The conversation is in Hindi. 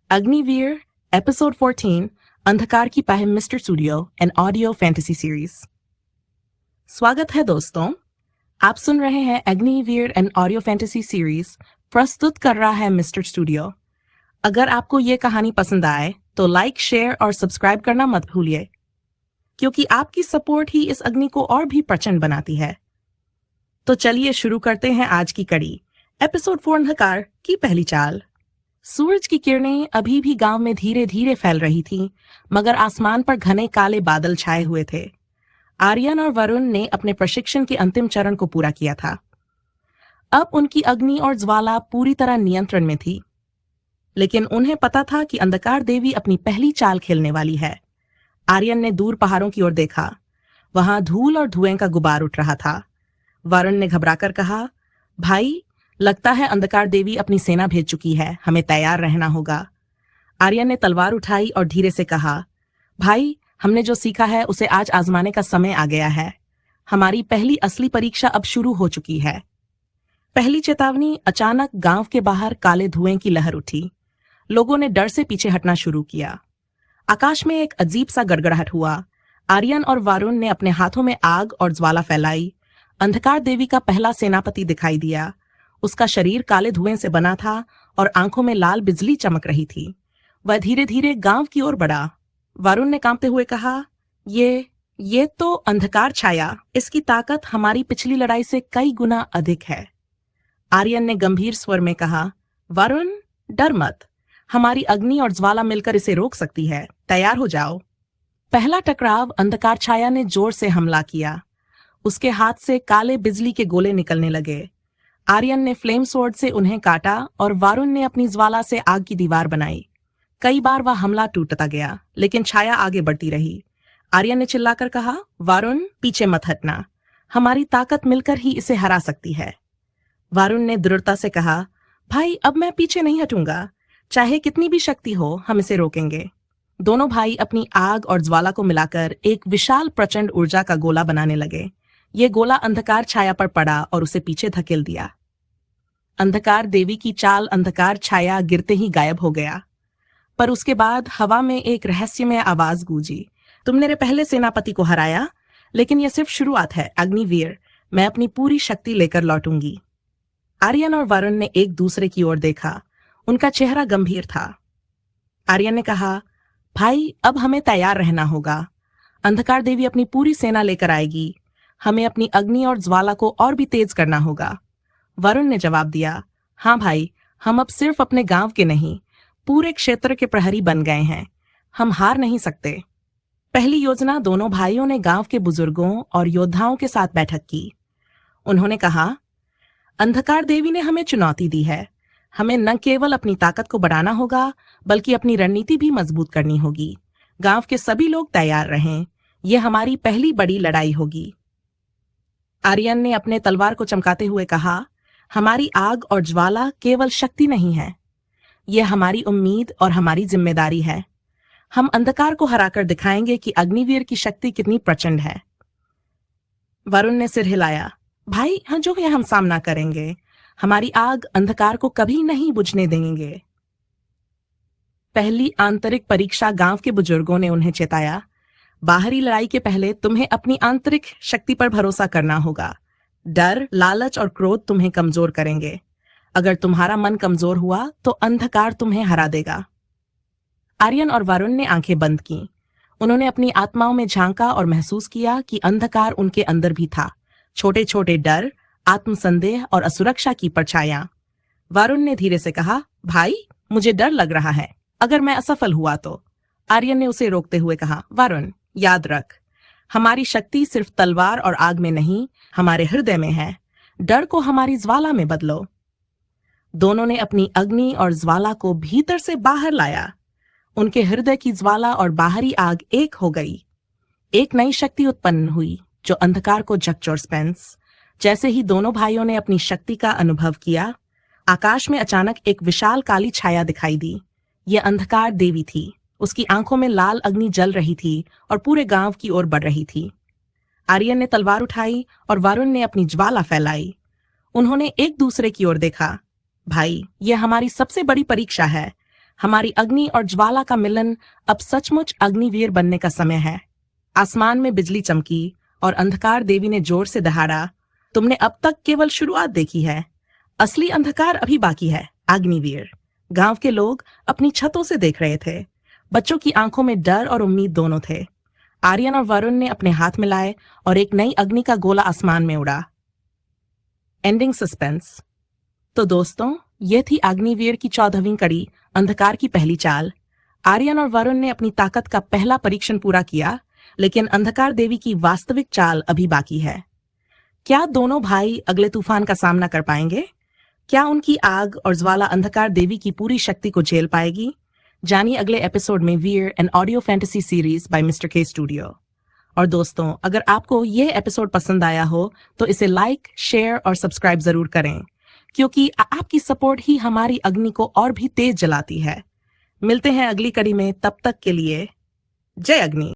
अग्निवीर एपिसोड 14 अंधकार की पहल mister studio N audio fantasy series. स्वागत है दोस्तों, आप सुन रहे हैं Agniveer N audio fantasy series प्रस्तुत कर रहा है मिस्टर स्टूडियो। अगर आपको ये कहानी पसंद आए तो लाइक, शेयर और सब्सक्राइब करना मत भूलिए, क्योंकि आपकी सपोर्ट ही इस अग्नि को और भी प्रचंड बनाती है। तो चलिए शुरू करते हैं आज की कड़ी, एपिसोड 4 अंधकार की पहली चाल। सूरज की किरणें अभी भी गांव में धीरे धीरे फैल रही थीं, मगर आसमान पर घने काले बादल छाए हुए थे। आर्यन और वरुण ने अपने प्रशिक्षण के अंतिम चरण को पूरा किया था। अब उनकी अग्नि और ज्वाला पूरी तरह नियंत्रण में थी, लेकिन उन्हें पता था कि अंधकार देवी अपनी पहली चाल खेलने वाली है। आर्यन ने दूर पहाड़ों की ओर देखा। वहां धूल और धुएं का गुबार उठ रहा था। वरुण ने घबराकर कहा, भाई, लगता है अंधकार देवी अपनी सेना भेज चुकी है, हमें तैयार रहना होगा। आर्यन ने तलवार उठाई और धीरे से कहा, भाई, हमने जो सीखा है उसे आज आजमाने का समय आ गया है। हमारी पहली असली परीक्षा अब शुरू हो चुकी है। पहली चेतावनी। अचानक गांव के बाहर काले धुएं की लहर उठी। लोगों ने डर से पीछे हटना शुरू किया। आकाश में एक अजीब सा गड़गड़ाहट हुआ। आर्यन और वरुण ने अपने हाथों में आग और ज्वाला फैलाई। अंधकार देवी का पहला सेनापति दिखाई दिया। उसका शरीर काले धुएं से बना था और आंखों में लाल बिजली चमक रही थी। वह धीरे धीरे गांव की ओर बढ़ा। वरुण ने कांपते हुए कहा, ये तो अंधकार छाया। इसकी ताकत हमारी पिछली लड़ाई से कई गुना अधिक है। आर्यन ने गंभीर स्वर में कहा, वरुण, डर मत। हमारी अग्नि और ज्वाला मिलकर इसे रोक सकती है। तैयार हो जाओ। पहला टकराव। अंधकार छाया ने जोर से हमला किया। उसके हाथ से काले बिजली के गोले निकलने लगे। आर्यन ने फ्लेम स्वॉर्ड से उन्हें काटा और वरुण ने अपनी ज्वाला से आग की दीवार बनाई। कई बार वह हमला टूटता गया, लेकिन छाया आगे बढ़ती रही। आर्यन ने चिल्लाकर कहा, वरुण, पीछे मत हटना। हमारी ताकत मिलकर ही इसे हरा सकती है। वरुण ने दृढ़ता से कहा, भाई, अब मैं पीछे नहीं हटूंगा। चाहे कितनी भी शक्ति हो, हम इसे रोकेंगे। दोनों भाई अपनी आग और ज्वाला को मिलाकर एक विशाल प्रचंड ऊर्जा का गोला बनाने लगे। ये गोला अंधकार छाया पर पड़ा और उसे पीछे धकेल दिया। अंधकार देवी की चाल अंधकार छाया गिरते ही गायब हो गया। पर उसके बाद हवा में एक रहस्यमय आवाज गूंजी, तुमने मेरे पहले सेनापति को हराया, लेकिन यह सिर्फ शुरुआत है अग्निवीर। मैं अपनी पूरी शक्ति लेकर लौटूंगी। आर्यन और वरुण ने एक दूसरे की ओर देखा। उनका चेहरा गंभीर था। आर्यन ने कहा, भाई, अब हमें तैयार रहना होगा। अंधकार देवी अपनी पूरी सेना लेकर आएगी। हमें अपनी अग्नि और ज्वाला को और भी तेज करना होगा। वरुण ने जवाब दिया, हाँ भाई, हम अब सिर्फ अपने गांव के नहीं, पूरे क्षेत्र के प्रहरी बन गए हैं। हम हार नहीं सकते। पहली योजना। दोनों भाइयों ने गांव के बुजुर्गों और योद्धाओं के साथ बैठक की। उन्होंने कहा, अंधकार देवी ने हमें चुनौती दी है। हमें न केवल अपनी ताकत को बढ़ाना होगा, बल्कि अपनी रणनीति भी मजबूत करनी होगी। गांव के सभी लोग तैयार रहें। यह हमारी पहली बड़ी लड़ाई होगी। आर्यन ने अपने तलवार को चमकाते हुए कहा, हमारी आग और ज्वाला केवल शक्ति नहीं है, यह हमारी उम्मीद और हमारी जिम्मेदारी है। हम अंधकार को हराकर दिखाएंगे कि अग्निवीर की शक्ति कितनी प्रचंड है। वरुण ने सिर हिलाया, भाई, हाँ, जो है हम सामना करेंगे। हमारी आग अंधकार को कभी नहीं बुझने देंगे। पहली आंतरिक परीक्षा। गांव के बुजुर्गों ने उन्हें चेताया, बाहरी लड़ाई के पहले तुम्हें अपनी आंतरिक शक्ति पर भरोसा करना होगा। डर, लालच और क्रोध तुम्हें कमजोर करेंगे। अगर तुम्हारा मन कमजोर हुआ तो अंधकार तुम्हें हरा देगा। आर्यन और वरुण ने आंखें बंद की। उन्होंने अपनी आत्माओं में झांका और महसूस किया कि अंधकार उनके अंदर भी था। छोटे छोटे डर, आत्मसंदेह और असुरक्षा की परछायां। वरुण ने धीरे से कहा, भाई, मुझे डर लग रहा है। अगर मैं असफल हुआ तो। आर्यन ने उसे रोकते हुए कहा, वरुण, याद रख, हमारी शक्ति सिर्फ तलवार और आग में नहीं, हमारे हृदय में है। डर को हमारी ज्वाला में बदलो। दोनों ने अपनी अग्नि और ज्वाला को भीतर से बाहर लाया। उनके हृदय की ज्वाला और बाहरी आग एक हो गई। एक नई शक्ति उत्पन्न हुई जो अंधकार को झकझोर स्पेंस। जैसे ही दोनों भाइयों ने अपनी शक्ति का अनुभव किया, आकाश में अचानक एक विशाल काली छाया दिखाई दी। यह अंधकार देवी थी। उसकी आंखों में लाल अग्नि जल रही थी और पूरे गांव की ओर बढ़ रही थी। आर्यन ने तलवार उठाई और वरुण ने अपनी ज्वाला फैलाई। उन्होंने एक दूसरे की ओर देखा। भाई, यह हमारी सबसे बड़ी परीक्षा है। हमारी अग्नि और ज्वाला का मिलन अब सचमुच अग्निवीर बनने का समय है। आसमान में बिजली चमकी और अंधकार देवी ने जोर से दहाड़ा, तुमने अब तक केवल शुरुआत देखी है, असली अंधकार अभी बाकी है अग्निवीर। गांव के लोग अपनी छतों से देख रहे थे। बच्चों की आंखों में डर और उम्मीद दोनों थे। आर्यन और वरुण ने अपने हाथ मिलाए और एक नई अग्नि का गोला आसमान में उड़ा। Ending suspense. तो दोस्तों, यह थी अग्निवीर की 14वीं कड़ी, अंधकार की पहली चाल। आर्यन और वरुण ने अपनी ताकत का पहला परीक्षण पूरा किया, लेकिन अंधकार देवी की वास्तविक चाल अभी बाकी है। क्या दोनों भाई अगले तूफान का सामना कर पाएंगे? क्या उनकी आग और ज्वाला अंधकार देवी की पूरी शक्ति को झेल पाएगी? जानिए अगले एपिसोड में Veer an audio fantasy series by mister K studio. और दोस्तों, अगर आपको यह एपिसोड पसंद आया हो तो इसे लाइक, शेयर और सब्सक्राइब जरूर करें, क्योंकि आपकी सपोर्ट ही हमारी अग्नि को और भी तेज जलाती है। मिलते हैं अगली कड़ी में, तब तक के लिए जय अग्नि।